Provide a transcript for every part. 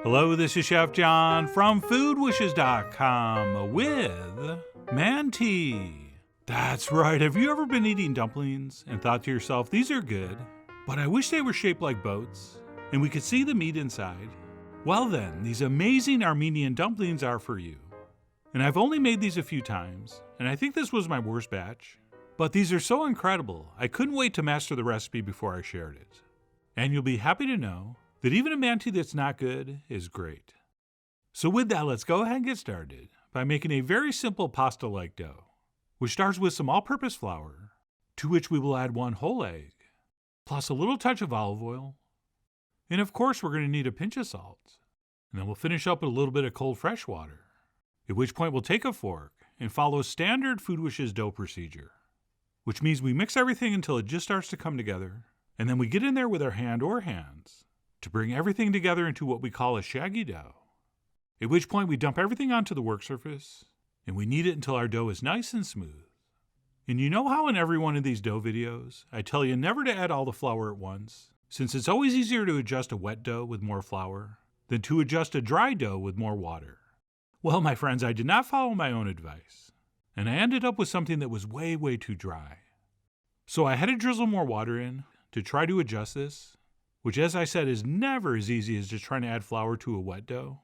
Hello, this is Chef John from foodwishes.com with Manti. That's right, have you ever been eating dumplings and thought to yourself, these are good, but I wish they were shaped like boats and we could see the meat inside? Well then, these amazing Armenian dumplings are for you. And I've only made these a few times, and I think this was my worst batch. But these are so incredible, I couldn't wait to master the recipe before I shared it. And you'll be happy to know that even a Manti that's not good is great. So with that, let's go ahead and get started by making a very simple pasta-like dough, which starts with some all-purpose flour, to which we will add 1 whole egg, plus a little touch of olive oil, and of course we're going to need a pinch of salt. And then we'll finish up with a little bit of cold fresh water, at which point we'll take a fork and follow standard Food Wishes dough procedure, which means we mix everything until it just starts to come together, and then we get in there with our hand or hands to bring everything together into what we call a shaggy dough, at which point we dump everything onto the work surface, and we knead it until our dough is nice and smooth. And you know how in every one of these dough videos, I tell you never to add all the flour at once, since it's always easier to adjust a wet dough with more flour than to adjust a dry dough with more water. Well, my friends, I did not follow my own advice, and I ended up with something that was way too dry. So I had to drizzle more water in to try to adjust this, which as I said is never as easy as just trying to add flour to a wet dough.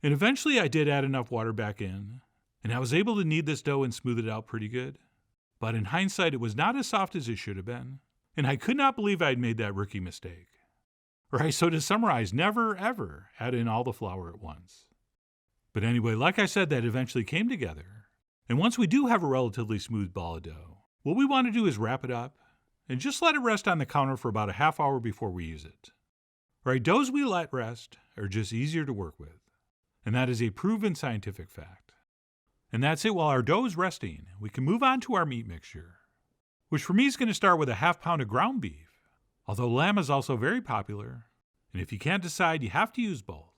And eventually I did add enough water back in, and I was able to knead this dough and smooth it out pretty good. But in hindsight, it was not as soft as it should have been, and I could not believe I had made that rookie mistake. Right, so to summarize, never ever add in all the flour at once. But anyway, like I said, that eventually came together, and once we do have a relatively smooth ball of dough, what we want to do is wrap it up and just let it rest on the counter for about a half hour before we use it. Right, doughs we let rest are just easier to work with, and that is a proven scientific fact. And that's it. While our dough is resting, we can move on to our meat mixture, which for me is going to start with a ½ pound of ground beef, although lamb is also very popular, and if you can't decide, you have to use both.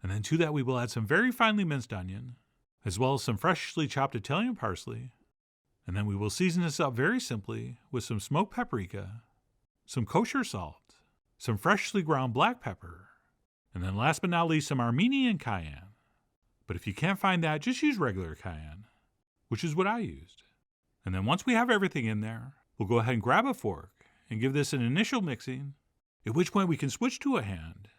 And then to that we will add some very finely minced onion, as well as some freshly chopped Italian parsley, and then we will season this up very simply with some smoked paprika, some kosher salt, some freshly ground black pepper, and then last but not least some Armenian cayenne. But if you can't find that, just use regular cayenne, which is what I used. And then once we have everything in there, we'll go ahead and grab a fork and give this an initial mixing, at which point we can switch to a hand,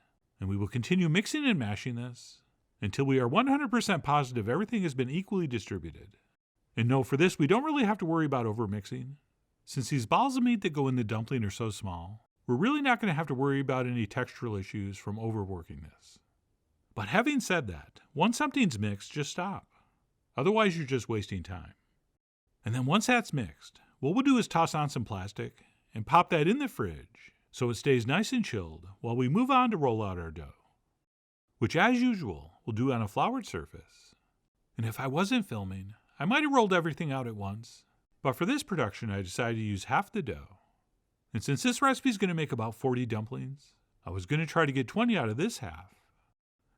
and we will continue mixing and mashing this until we are 100% positive everything has been equally distributed. And no, for this we don't really have to worry about overmixing. Since these balls of meat that go in the dumpling are so small, we're really not going to have to worry about any textural issues from overworking this. But having said that, once something's mixed, just stop. Otherwise you're just wasting time. And then once that's mixed, what we'll do is toss on some plastic and pop that in the fridge so it stays nice and chilled while we move on to roll out our dough, which as usual we'll do on a floured surface. And if I wasn't filming, I might have rolled everything out at once, but for this production I decided to use half the dough. And since this recipe is going to make about 40 dumplings, I was going to try to get 20 out of this half.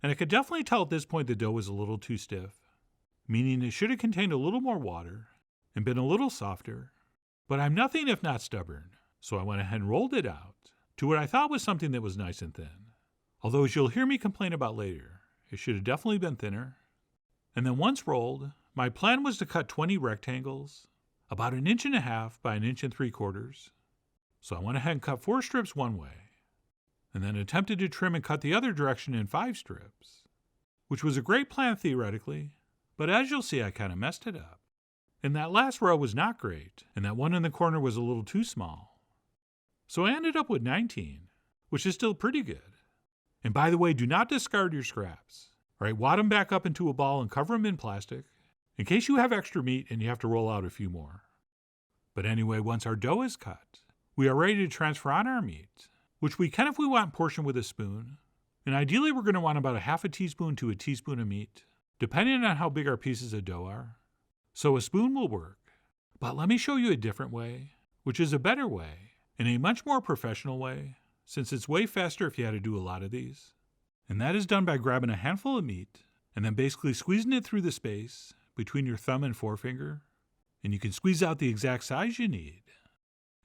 And I could definitely tell at this point the dough was a little too stiff, meaning it should have contained a little more water and been a little softer, but I'm nothing if not stubborn, so I went ahead and rolled it out to what I thought was something that was nice and thin. Although as you'll hear me complain about later, it should have definitely been thinner. And then once rolled, my plan was to cut 20 rectangles, about 1.5 inches by 1 3/4 inches. So I went ahead and cut 4 strips one way, and then attempted to trim and cut the other direction in 5 strips, which was a great plan theoretically, but as you'll see I kind of messed it up. And that last row was not great, and that one in the corner was a little too small. So I ended up with 19, which is still pretty good. And by the way, do not discard your scraps. Right, wad them back up into a ball and cover them in plastic, in case you have extra meat and you have to roll out a few more. But anyway, once our dough is cut, we are ready to transfer on our meat, which we can if we want portion with a spoon. And ideally we're going to want about a ½ teaspoon to a teaspoon of meat, depending on how big our pieces of dough are. So a spoon will work. But let me show you a different way, which is a better way, and a much more professional way, since it's way faster if you had to do a lot of these. And that is done by grabbing a handful of meat and then basically squeezing it through the space between your thumb and forefinger, and you can squeeze out the exact size you need.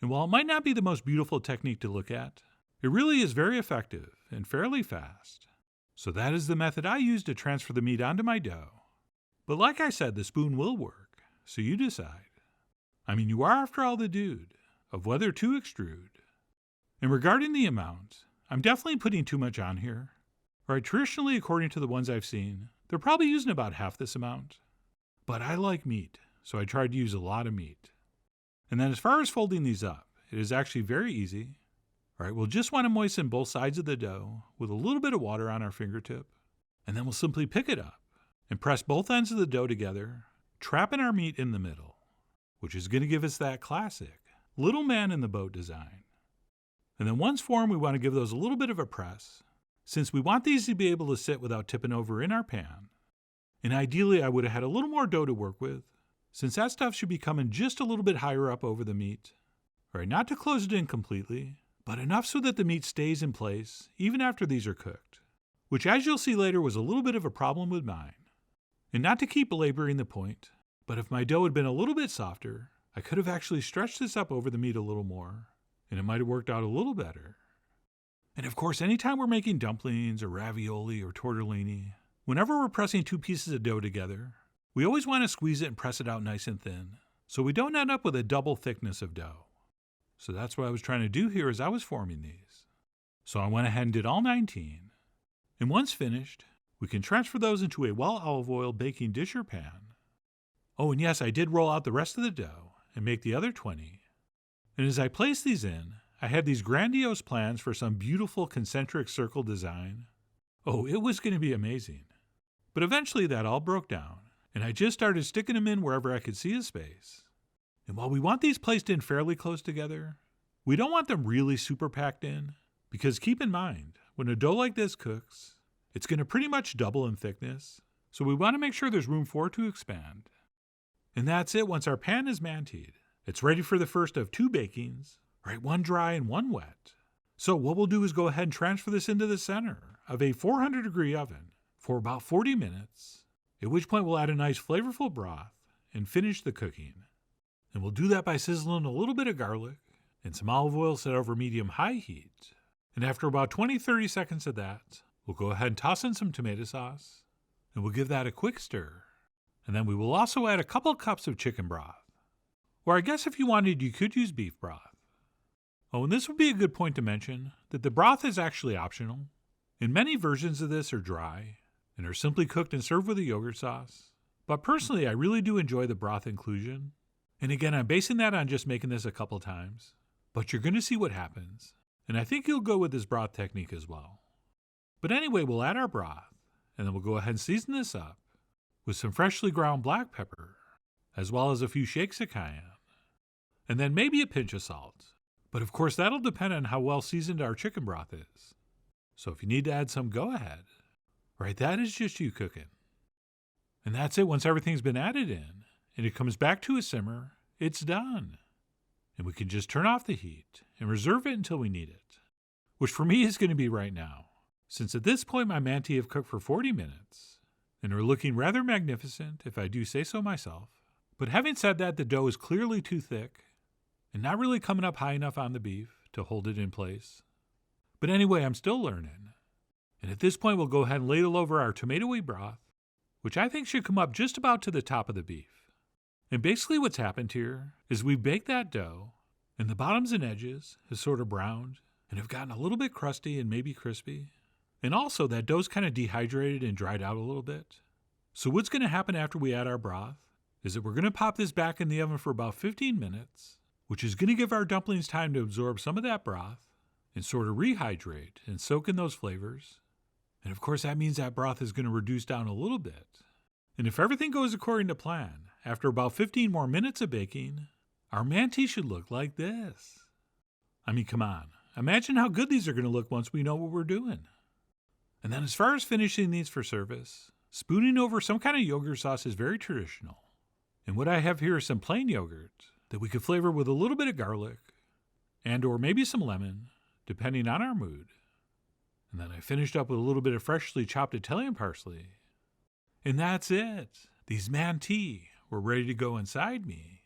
And while it might not be the most beautiful technique to look at, it really is very effective and fairly fast. So that is the method I use to transfer the meat onto my dough. But like I said, the spoon will work, so you decide. I mean, you are, after all, the dude of whether to extrude. And regarding the amount, I'm definitely putting too much on here. Right, traditionally, according to the ones I've seen, they're probably using about half this amount. But I like meat, so I tried to use a lot of meat. And then as far as folding these up, it is actually very easy. All right, we'll just want to moisten both sides of the dough with a little bit of water on our fingertip. And then we'll simply pick it up and press both ends of the dough together, trapping our meat in the middle, which is going to give us that classic little man in the boat design. And then once formed, we want to give those a little bit of a press, since we want these to be able to sit without tipping over in our pan. And ideally, I would have had a little more dough to work with, since that stuff should be coming just a little bit higher up over the meat. All right, not to close it in completely, but enough so that the meat stays in place even after these are cooked, which, as you'll see later, was a little bit of a problem with mine. And not to keep belaboring the point, but if my dough had been a little bit softer, I could have actually stretched this up over the meat a little more, and it might have worked out a little better. And of course, anytime we're making dumplings or ravioli or tortellini, whenever we're pressing two pieces of dough together, we always want to squeeze it and press it out nice and thin, so we don't end up with a double thickness of dough. So that's what I was trying to do here as I was forming these. So I went ahead and did all 19. And once finished, we can transfer those into a well olive oil baking dish or pan. Oh, and yes, I did roll out the rest of the dough and make the other 20. And as I placed these in, I had these grandiose plans for some beautiful concentric circle design. Oh, it was going to be amazing. But eventually that all broke down, and I just started sticking them in wherever I could see a space. And while we want these placed in fairly close together, we don't want them really super packed in, because keep in mind, when a dough like this cooks, it's going to pretty much double in thickness, so we want to make sure there's room for it to expand. And that's it. Once our pan is mantied, it's ready for the first of 2 bakings, right? One dry and one wet. So what we'll do is go ahead and transfer this into the center of a 400-degree oven for about 40 minutes, at which point we'll add a nice flavorful broth and finish the cooking. And we'll do that by sizzling a little bit of garlic and some olive oil set over medium-high heat. And after about 20-30 seconds of that, we'll go ahead and toss in some tomato sauce, and we'll give that a quick stir. And then we will also add a couple cups of chicken broth. Or I guess if you wanted, you could use beef broth. Oh, and this would be a good point to mention that the broth is actually optional. And many versions of this are dry and are simply cooked and served with a yogurt sauce. But personally, I really do enjoy the broth inclusion. And again, I'm basing that on just making this a couple times. But you're going to see what happens. And I think you'll go with this broth technique as well. But anyway, we'll add our broth, and then we'll go ahead and season this up with some freshly ground black pepper, as well as a few shakes of cayenne, and then maybe a pinch of salt. But of course, that'll depend on how well seasoned our chicken broth is. So if you need to add some, go ahead. Right, that is just you cooking. And that's it. Once everything's been added in, and it comes back to a simmer, it's done. And we can just turn off the heat and reserve it until we need it, which for me is going to be right now, since at this point my manti have cooked for 40 minutes and are looking rather magnificent, if I do say so myself. But having said that, the dough is clearly too thick and not really coming up high enough on the beef to hold it in place. But anyway, I'm still learning. And at this point, we'll go ahead and ladle over our tomatoey broth, which I think should come up just about to the top of the beef. And basically what's happened here is we baked that dough, and the bottoms and edges have sort of browned and have gotten a little bit crusty and maybe crispy. And also that dough's kind of dehydrated and dried out a little bit. So what's going to happen after we add our broth is that we're going to pop this back in the oven for about 15 minutes, which is going to give our dumplings time to absorb some of that broth and sort of rehydrate and soak in those flavors. And of course that means that broth is going to reduce down a little bit. And if everything goes according to plan, after about 15 more minutes of baking, our manti should look like this. I mean, come on. Imagine how good these are going to look once we know what we're doing. And then as far as finishing these for service, spooning over some kind of yogurt sauce is very traditional. And what I have here is some plain yogurt that we could flavor with a little bit of garlic and or maybe some lemon, depending on our mood. And then I finished up with a little bit of freshly chopped Italian parsley. And that's it. These manti were ready to go inside me.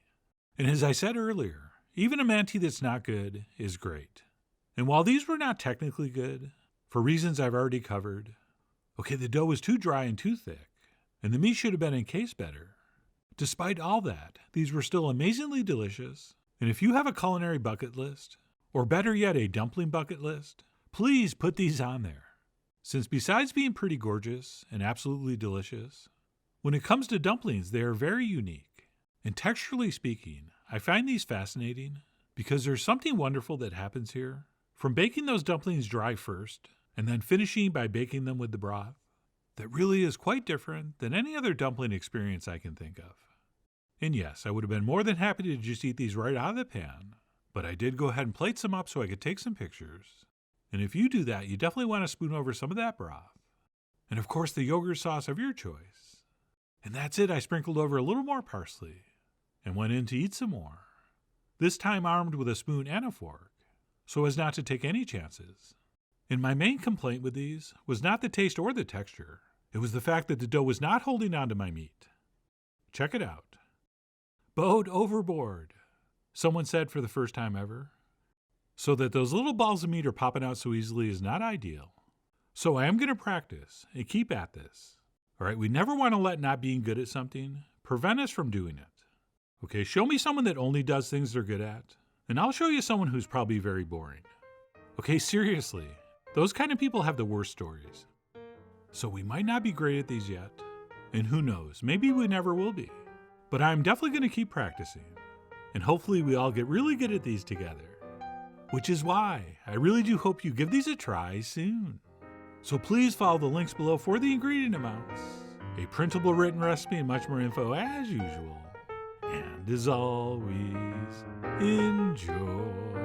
And as I said earlier, even a manti that's not good is great. And while these were not technically good, for reasons I've already covered, Okay, the dough was too dry and too thick, and the meat should have been encased better. Despite all that, these were still amazingly delicious, and if you have a culinary bucket list, or better yet, a dumpling bucket list, please put these on there. Since besides being pretty gorgeous and absolutely delicious, when it comes to dumplings, they are very unique. And texturally speaking, I find these fascinating because there's something wonderful that happens here. From baking those dumplings dry first, and then finishing by baking them with the broth, that really is quite different than any other dumpling experience I can think of. And yes, I would have been more than happy to just eat these right out of the pan, but I did go ahead and plate some up so I could take some pictures. And if you do that, you definitely want to spoon over some of that broth. And of course the yogurt sauce of your choice. And that's it, I sprinkled over a little more parsley and went in to eat some more. This time armed with a spoon and a fork, so as not to take any chances. And my main complaint with these was not the taste or the texture. It was the fact that the dough was not holding on to my meat. Check it out. Boat overboard, someone said for the first time ever. So that those little balls of meat are popping out so easily is not ideal. So I am going to practice and keep at this. All right, we never want to let not being good at something prevent us from doing it. Okay, show me someone that only does things they're good at, and I'll show you someone who's probably very boring. Okay, seriously, those kind of people have the worst stories. So we might not be great at these yet, and who knows, maybe we never will be. But I'm definitely going to keep practicing, and hopefully we all get really good at these together. Which is why I really do hope you give these a try soon. So please follow the links below for the ingredient amounts, a printable written recipe, and much more info as usual. And as always, enjoy.